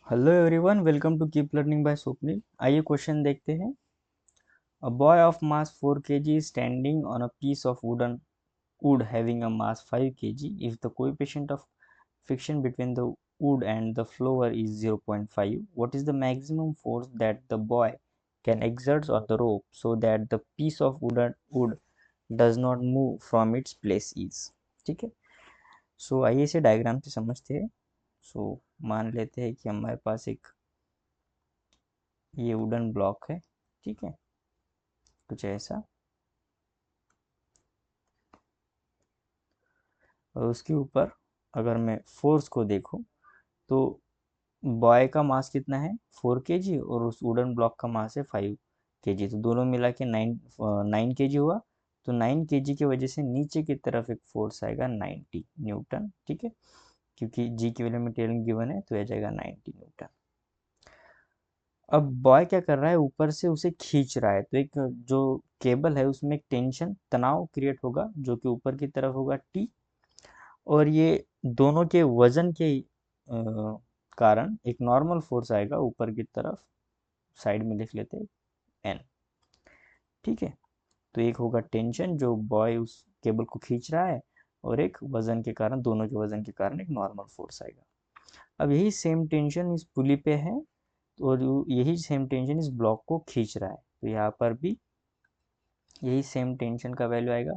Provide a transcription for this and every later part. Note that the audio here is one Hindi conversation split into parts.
Hello everyone, welcome to keep learning by Swapnil. आइए क्वेश्चन देखते हैं। A boy of mass 4 kg is standing on a piece of wood having a mass 5 kg. If the coefficient of friction between the wood and the floor is 0.5, what is the maximum force that the boy can exert on the rope so that the piece of wood does not move from its place is? ठीक है। आइए इसे डायग्राम से समझते हैं। मान लेते हैं कि हमारे पास एक ये वुडन ब्लॉक है। ठीक है, कुछ ऐसा। और उसके ऊपर अगर मैं फोर्स को देखूं तो बॉय का मास कितना है 4 kg और उस वुडन ब्लॉक का मास है 5 kg, तो दोनों मिला के 9 kg हुआ। तो 9 kg की वजह से नीचे की तरफ एक फोर्स आएगा 90 न्यूटन। ठीक है, क्योंकि जी की वैल्यू में गिवन है तो यह जाएगा 90 न्यूटन। अब बॉय क्या कर रहा है, ऊपर से उसे खींच रहा है, तो एक जो केबल है उसमें एक टेंशन तनाव क्रिएट होगा जो कि ऊपर की तरफ होगा टी, और ये दोनों के वजन के कारण एक नॉर्मल फोर्स आएगा ऊपर की तरफ, साइड में लिख लेते हैं एन। ठीक है, तो एक होगा टेंशन जो बॉय उस केबल को खींच रहा है, और एक वजन के कारण, दोनों के वजन के कारण एक नॉर्मल फोर्स आएगा। अब यही सेम टेंशन इस पुली पे है और यही सेम टेंशन इस ब्लॉक को खींच रहा है, तो यहाँ पर भी यही सेम टेंशन का वैल्यू आएगा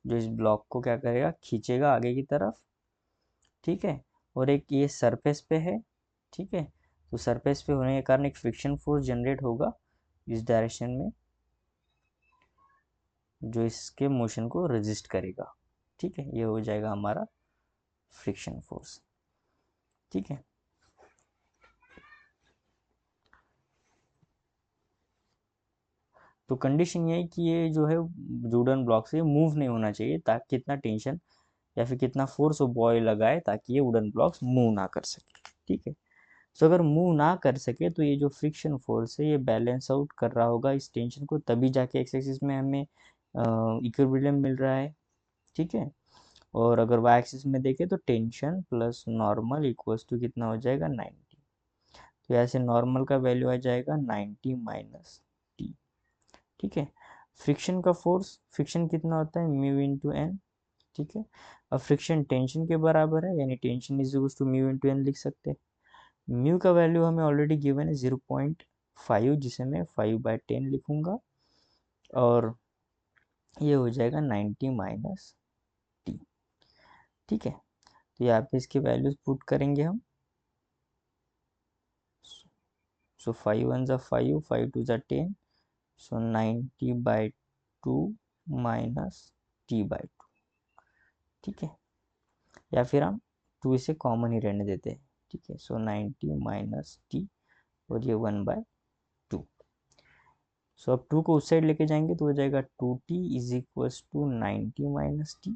जो इस ब्लॉक को क्या करेगा, खींचेगा आगे की तरफ। ठीक है, और एक ये सरफेस पे है। ठीक है, तो सरफेस पे होने के कारण एक फ्रिक्शन फोर्स जनरेट होगा इस डायरेक्शन में जो इसके मोशन को रेजिस्ट करेगा। ठीक है, ये हो जाएगा हमारा फ्रिक्शन फोर्स। ठीक है, तो कंडीशन ये है कि ये जो है वुडन ब्लॉक से मूव नहीं होना चाहिए, ताकि कितना टेंशन या फिर कितना फोर्स वो बॉय लगाए ताकि ये वुडन ब्लॉक्स मूव ना कर सके। ठीक है, अगर मूव ना कर सके तो ये जो फ्रिक्शन फोर्स है ये बैलेंस आउट कर रहा होगा इस टेंशन को, तभी जाके एक्स एक्सिस में हमें इक्विलिब्रियम मिल रहा है। ठीक है, और अगर वाई एक्सिस में देखें तो tension plus normal equals to कितना हो जाएगा 90। तो ऐसे नॉर्मल का वैल्यू आ जाएगा 90 माइनस टी। ठीक है, फ्रिक्शन का फोर्स, फ्रिक्शन कितना होता है म्यू इंटू एन। ठीक है, अब फ्रिक्शन टेंशन के बराबर है, यानी tension is equal to mu into N लिख सकते हैं। म्यू का वैल्यू हमें ऑलरेडी गिवन है 0.5, जिसे मैं 5/10 लिखूंगा, और ये हो जाएगा 90 माइनस टी। ठीक है, तो यहाँ पे इसके वैल्यूज पुट करेंगे हम। सो 5 1 ज़ा 5, 5 2 ज़ा 10, सो 90/2 माइनस t/2। ठीक है, या फिर हम 2 इसे कॉमन ही रहने देते हैं। ठीक है, सो 90 माइनस टी और ये 1/2। अब 2 को उस साइड लेके जाएंगे तो हो जाएगा 2t is equal to 90 minus t.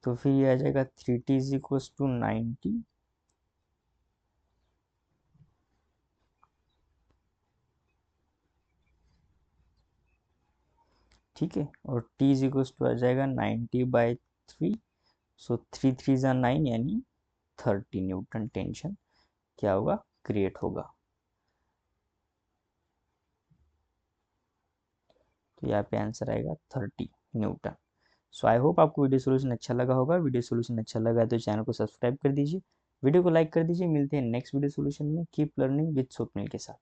तो फिर ये आ जाएगा 3t इज इक्वल टू 90। ठीक है, और t इज इक्वल टू आ जाएगा 90/3। सो 3 3 ज़ा 9, यानी 30 न्यूटन टेंशन क्या होगा, क्रिएट होगा। तो यहाँ पे आंसर आएगा 30 न्यूटन। आई होप आपको वीडियो सोल्यूशन अच्छा लगा होगा। वीडियो सोल्यूशन अच्छा लगा तो चैनल को सब्सक्राइब कर दीजिए, वीडियो को लाइक कर दीजिए। मिलते हैं नेक्स्ट वीडियो सोल्यूशन में। कीप लर्निंग विद स्वप्निल के साथ।